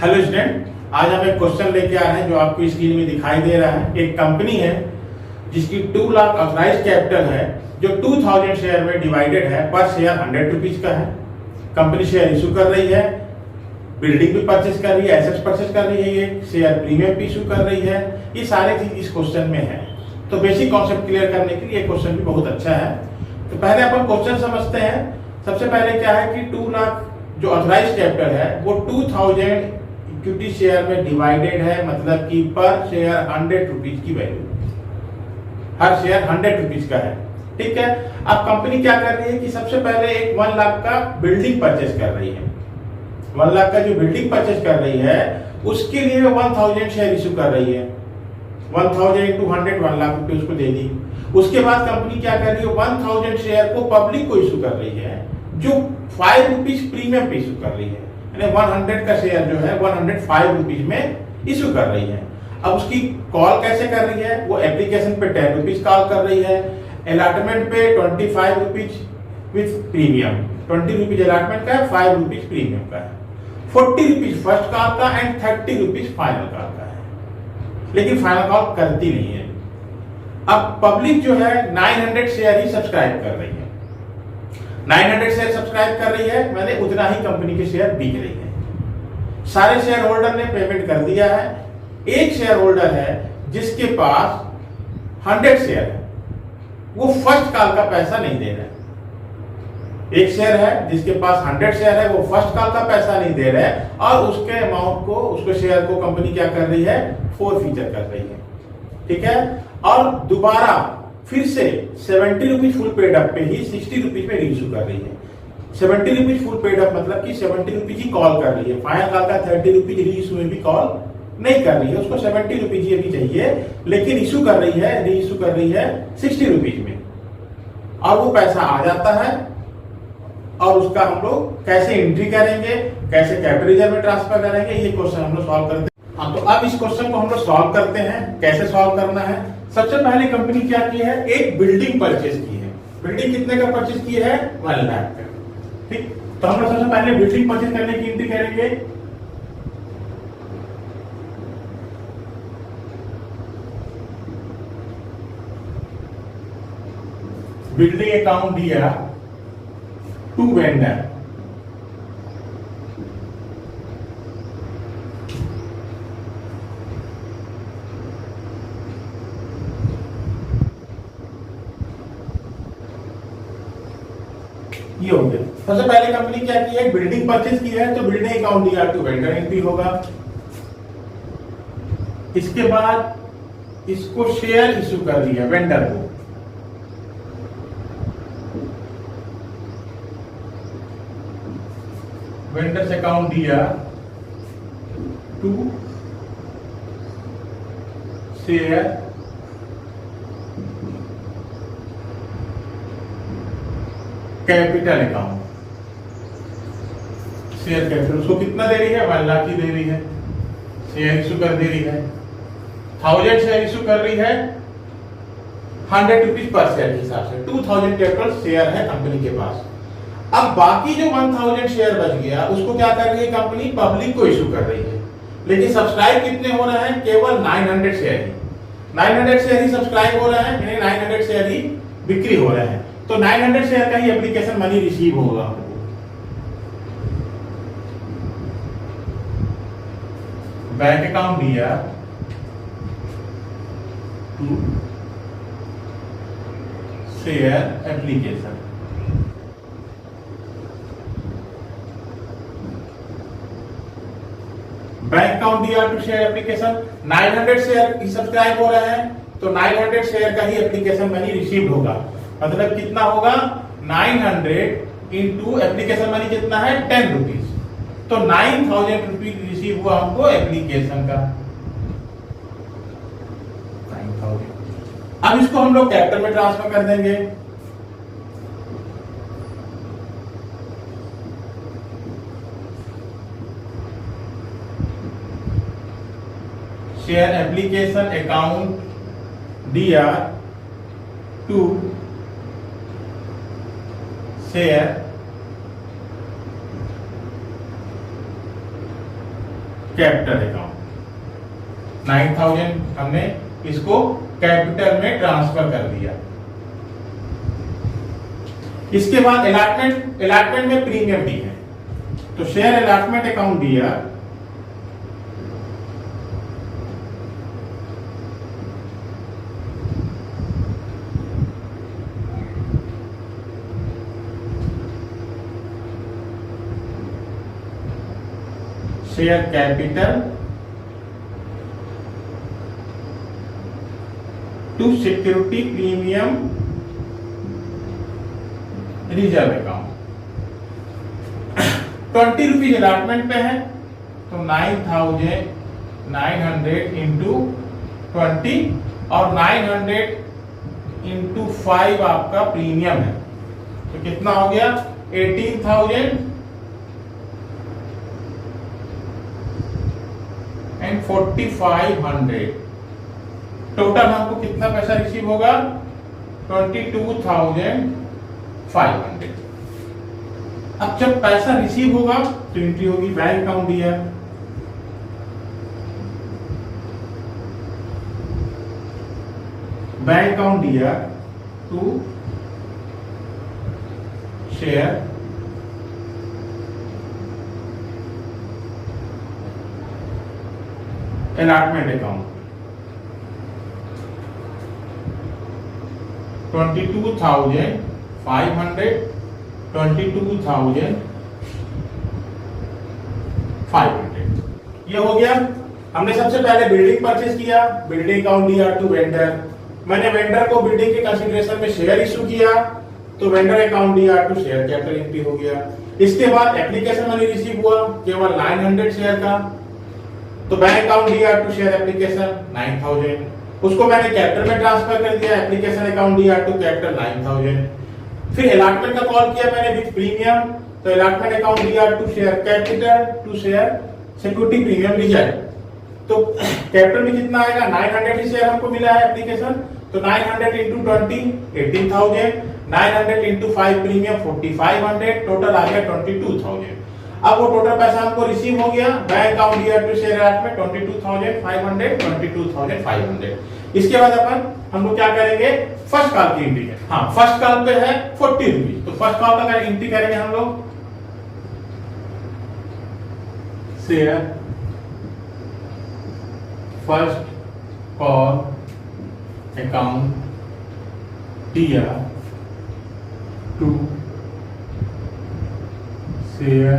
Hello student, आज हम एक क्वेश्चन लेके आए हैं जो आपको स्क्रीन में दिखाई दे रहा है। एक कंपनी है जिसकी 2 लाख ऑथराइज कैपिटल है, जो 2000 शेयर में डिवाइडेड है। पर शेयर 100 रुपीज का है। कंपनी शेयर इशू कर रही है, बिल्डिंग भी परचेज कर रही है, एसेट्स परचेज कर रही है, ये शेयर प्रीमियम भी इशू कर रही है। ये सारे चीज इस क्वेश्चन में है। तो बेसिक कॉन्सेप्ट क्लियर करने के लिए क्वेश्चन भी बहुत अच्छा है। तो पहले अपन क्वेश्चन समझते हैं। सबसे पहले क्या है कि 2 लाख जो ऑथराइज कैपिटल है वो 2000 इक्विटी शेयर में डिवाइडेड है, मतलब कि पर शेयर 100 रुपीज की वैल्यू, हर शेयर 100 रुपीज का है। ठीक है। अब कंपनी क्या कर रही है कि सबसे पहले एक 1 लाख का बिल्डिंग परचेज कर रही है। 1 लाख का जो बिल्डिंग परचेज कर रही है उसके लिए 1000 शेयर इशू कर रही है। 1000 into 100 1 लाख रुपए उसको दे दी। उसके बाद कंपनी क्या कर रही है, 1000 शेयर को पब्लिक को इशू कर रही है, जो 5 रुपीज प्रीमियम पे इशू कर रही है। यानी 100 का शेयर जो है 105 रुपीज में इशू कर रही है। अब उसकी कॉल कैसे कर रही है, वो एप्लीकेशन पे 10 रुपीज कॉल कर रही है, अलॉटमेंट पे 25 rupees with premium. 20 rupees allotment का है, 5 रुपीज प्रीमियम का है, 40 रुपीज फर्स्ट कॉल का एंड 30 रुपीज फाइनल कॉल का है। लेकिन फाइनल कॉल करती नहीं है। अब पब्लिक जो है 900 शेयर ही सब्सक्राइब कर रही है। 900 शेयर सब्सक्राइब कर रही है, मैंने उतना ही कंपनी के शेयर बिक रही है। सारे शेयर होल्डर ने पेमेंट कर दिया है। एक शेयर होल्डर है जिसके पास 100 शेयर है, वो फर्स्ट कॉल का पैसा नहीं दे रहा है। एक शेयर है जिसके पास 100 शेयर है, वो फर्स्ट कॉल का पैसा नहीं दे रहा है, और उसके अमाउंट को, उसके शेयर को कंपनी क्या कर रही है, फोरफीचर कर रही है। ठीक है। और दोबारा फिर से 70 रुपीज फुल पेड अप पे ही 60 रुपीज में रीइशू कर रही है। 70 रुपीज फुल पेड अप मतलब कि 70 रुपीज ही कॉल कर रही है। फाइनल कॉल का 30 रुपीज रीइशू में भी कॉल नहीं कर रही है। उसको 70 रुपीज ही अभी चाहिए, लेकिन इशू कर रही है, रीइशू कर रही है 60 रुपीज में, और वो पैसा आ जाता है। और उसका हम लोग कैसे एंट्री करेंगे, कैसे कैपिटल रिजर्व में ट्रांसफर करेंगे, ये क्वेश्चन हम लोग सॉल्व करते हैं। हाँ, तो अब इस क्वेश्चन को हम लोग सॉल्व करते हैं। कैसे सॉल्व करना है, सबसे पहले कंपनी क्या की है, एक बिल्डिंग परचेज की है। बिल्डिंग कितने का परचेज की है, 1 लाख का। ठीक। तो हम लोग सबसे पहले बिल्डिंग परचेज करने की एंट्री करेंगे। बिल्डिंग अकाउंट दिया टू वेंडर। ये हो गया। सबसे पहले कंपनी क्या की है, बिल्डिंग परचेज की है, तो बिल्डिंग अकाउंट दिया टू वेंडर एंट्री होगा। इसके बाद इसको शेयर इशू कर दिया वेंडर को। वेंडर्स अकाउंट दिया to share capital account. Share capital उसको कितना दे रही है, 1 लाख ही दे रही है। शेयर इशू कर दे रही है, 1000 शेयर इशू कर रही है 100 रुपीज पर शेयर के हिसाब से। 2000 कैपिटल शेयर है कंपनी के पास। अब बाकी जो 1000 शेयर बच गया उसको क्या कर रही है कंपनी, पब्लिक को इशू कर रही है। लेकिन सब्सक्राइब कितने हो रहे हैं, केवल 900 शेयर ही। 900 शेयर ही सब्सक्राइब हो रहे हैं, यानी 900 शेयर ही बिक्री हो रहे हैं। तो 900 शेयर का ही एप्लीकेशन मनी रिसीव होगा। बैंक अकाउंट दिया to share application. Bank account दिया to share application. 900 share subscribe हो रहे हैं, तो 900 शेयर का ही एप्लीकेशन मनी रिसीव होगा। मतलब कितना होगा, 900 इंटू एप्लीकेशन मनी कितना है, 10 रुपीज। तो 9000 रुपीज रिसीव हुआ हमको एप्लीकेशन का, 9000। अब इसको हम लोग कैपिटल में ट्रांसफर कर देंगे। शेयर एप्लीकेशन अकाउंट दिया टू शेयर कैपिटल अकाउंट। 9,000 हमने इसको कैपिटल में ट्रांसफर कर दिया। इसके बाद अलॉटमेंट में प्रीमियम भी है, तो शेयर अलॉटमेंट अकाउंट दिया, share capital to security premium reserve account. 20 rupees allotment पे है, तो 9,900 इंटू 20 और 900 इंटू 5 आपका प्रीमियम है, तो कितना हो गया 18,4,500। टोटल हमको कितना पैसा रिसीव होगा 22,500। अब जब पैसा रिसीव होगा तो एंट्री होगी बैंक अकाउंट दिया, बैंक अकाउंट दिया टू शेयर अलॉटमेंट अकाउंट 22,500 22,500 ये हो गया। हमने सबसे पहले बिल्डिंग परचेज किया, बिल्डिंग अकाउंट दिया टू वेंडर। मैंने वेंडर को बिल्डिंग के कंसीडरेशन में शेयर इशू किया, तो वेंडर अकाउंट दिया टू शेयर कैपिटल एंट्री हो गया। इसके बाद एप्लीकेशन मनी रिसीव हुआ केवल 900 शेयर का, तो बैंक अकाउंट दिया टू शेयर एप्लीकेशन 9,000, उसको मैंने कैपिटल में ट्रांसफर कर दिया, एप्लीकेशन अकाउंट दिया टू कैपिटल 9,000। फिर अलॉटमेंट का कॉल किया मैंने विद प्रीमियम, तो अलॉटमेंट अकाउंट दिया to share capital to share security premium reserve. तो कैपिटल में कितना आएगा 900 ही शेयर हमको मिला है एप्लीकेशन, तो 900 इंटू 20 18,000, 900 इंटू 5 प्रीमियम 4,500, टोटल आ गया 22,000। अब वो टोटल पैसा हमको रिसीव हो गया, बैंक अकाउंट दिया टू शेयर में 22,500 22,500। इसके बाद हम लोग क्या करेंगे फर्स्ट कॉल की एंट्री है। हाँ, फर्स्ट कॉल पे है 40 रुपीज, तो फर्स्ट कॉल का एंट्री करेंगे हम लोग शेयर फर्स्ट कॉल अकाउंट दिया to share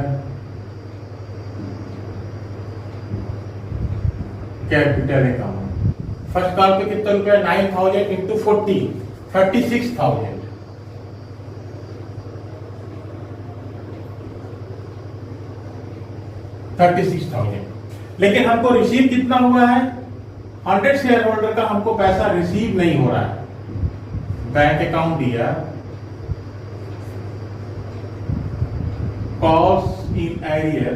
capital account. First call पे कितना रुपया 9,000 इंटू 40 36,000। लेकिन हमको रिसीव कितना हुआ है 100 शेयर होल्डर का हमको पैसा रिसीव नहीं हो रहा है। बैंक अकाउंट दिया कॉस्ट इन एरियर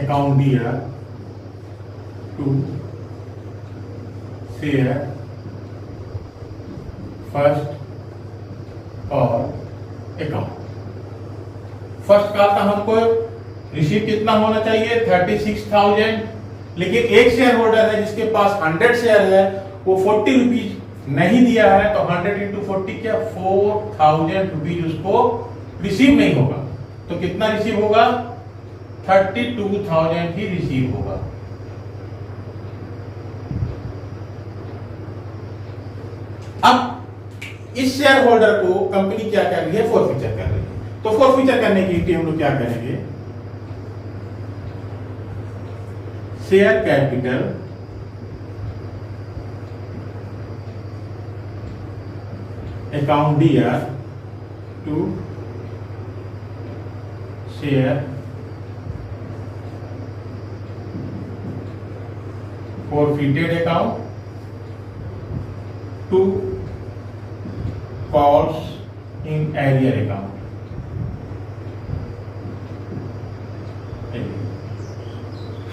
अकाउंट दिया to share first call account. First call का हमको रिसीव कितना होना चाहिए 36,000, लेकिन एक शेयर होल्डर है जिसके पास 100 शेयर है, वो 40 रुपीज नहीं दिया है, तो 100 इंटू 40 क्या 4,000 रुपीज उसको रिसीव नहीं होगा। तो कितना रिसीव होगा 32,000 ही रिसीव होगा। अब इस शेयर होल्डर को कंपनी क्या कर रही है फोरफीचर कर रही है, तो फोरफीचर करने के लिए हम लोग क्या करेंगे शेयर कैपिटल अकाउंट दिया to share forfeited account to costs in arrear account।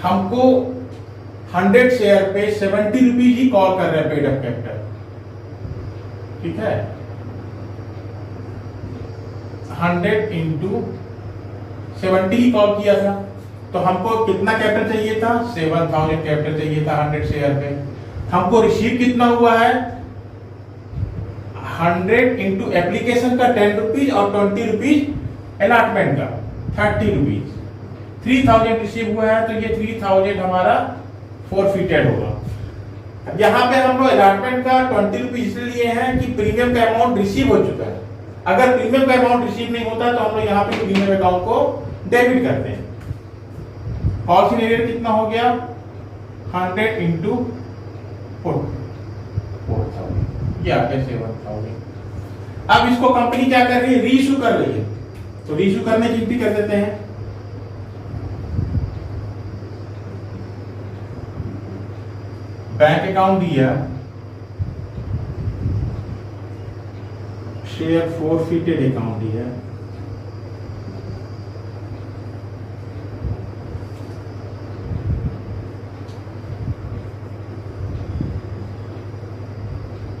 हमको 100 शेयर पे 70 रुपीज ही कॉल कर रहे हैं पेड अप कैपिटल, ठीक है। 100 इंटू 70 ही कॉल किया था, तो हमको कितना कैपिटल चाहिए था? 7000 कैपिटल चाहिए था 100 शेयर पे। हमको रिसीव कितना हुआ है? 100 इंटू एप्लीकेशन का 10 रुपीज और 20 रुपीज अलॉटमेंट का 30 रुपीज, 3000 रिसीव हुआ है, तो ये 3000 हमारा फोरफिटेड होगा। यहाँ पे हम लोग अलॉटमेंट का 20 रुपीज इसलिए लिए हैं कि प्रीमियम का अमाउंट रिसीव हो चुका है। अगर प्रीमियम का अमाउंट रिसीव नहीं होता तो हम लोग यहाँ पे प्रीमियम अकाउंट को डेबिट करते हैं। कॉल सिनेरियो कितना हो गया? 100 इंटू 4000, ये आपके 7000। अब इसको कंपनी क्या कर रही है? रीइश्यू कर रही है, तो रीइश्यू करने की एंट्री कर देते हैं। बैंक अकाउंट दिया, शेयर फोरफिटेड अकाउंट दिया,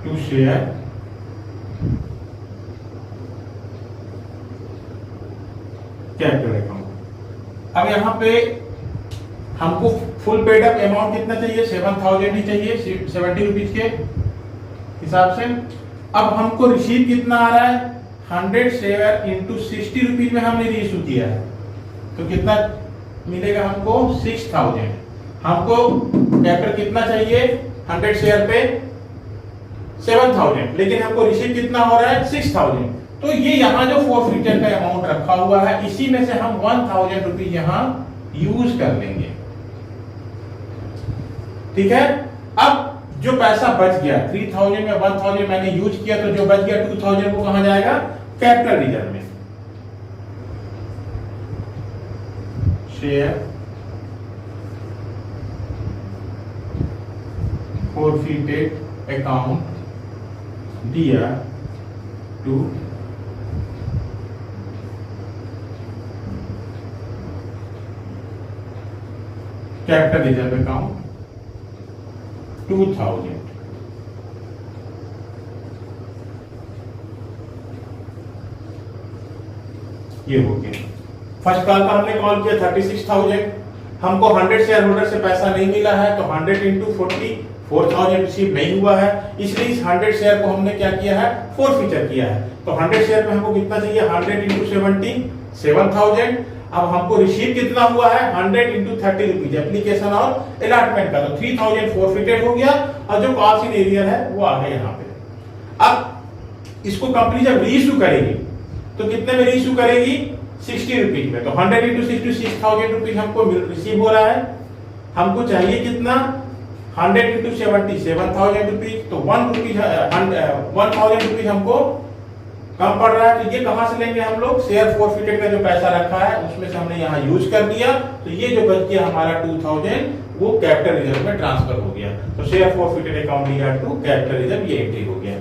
टू शेयर कैपिटल अकाउंट। अब यहां पे हमको फुल पेड अप अमाउंट कितना चाहिए? 7000 ही चाहिए 70 रुपीज के हिसाब से। अब हमको रिसीव कितना आ रहा है? 100 शेयर इंटू 60 रुपीज में हमने रीइश्यू किया है, तो कितना मिलेगा हमको? 6000। हमको कैपिटल कितना चाहिए? 100 शेयर पे 7000, लेकिन हमको रिसीव कितना हो रहा है? 6000। तो ये यहाँ जो फोरफिटेड का अमाउंट रखा हुआ है, इसी में से हम 1000 रुपीज यहाँ यूज कर लेंगे, ठीक है। अब जो पैसा बच गया 3000 में 1000 मैंने यूज किया, तो जो बच गया 2000 को कहां जाएगा? कैपिटल रिजर्व में। शेयर फोरफिटेड अकाउंट दिया टू कैपिटल रिजर्व अकाउंट 2000। ये हो गया। फर्स्ट कॉल पर हमने कॉल किया 36,000, हमको 100 शेयर होल्डर से पैसा नहीं मिला है, तो 100 इंटू 40 रिसीव नहीं हुआ है, इसलिए इस 100 शेयर को हमने क्या किया है? फोरफिटर किया है। तो 100 शेयर पे हमको कितना चाहिए? 100 इंटू 70 7000। अब हमको रिसीव कितना हुआ है? 100 इंटू 30 रुपीज एप्लीकेशन और अलॉटमेंट का, तो 3000 फोरफिटेड हो गया, और जो कॉस्ट इन एरियर है वो आ गया यहाँ पे। अब इसको कंपनी जब रीइश्यू करेगी तो कितने में रीइश्यू करेगी? 60 रुपीज में। तो 100 इंटू 60 6000 रुपीज हमको रिसीव हो रहा है। हमको चाहिए कितना? 100 इंटू 70 7000 रुपीज, तो 1000 रुपीज हमको कम पड़ रहा है। तो ये कहां से लेंगे हम लोग? शेयर फोरफिटेड का जो पैसा रखा है उसमें से हमने यहाँ यूज कर दिया, तो ये जो बच गया हमारा 2000 वो कैपिटल रिजर्व में ट्रांसफर हो गया। तो शेयर फोरफिटेड अकाउंट लिया टू कैपिटल रिजर्व, ये एंट्री हो गया।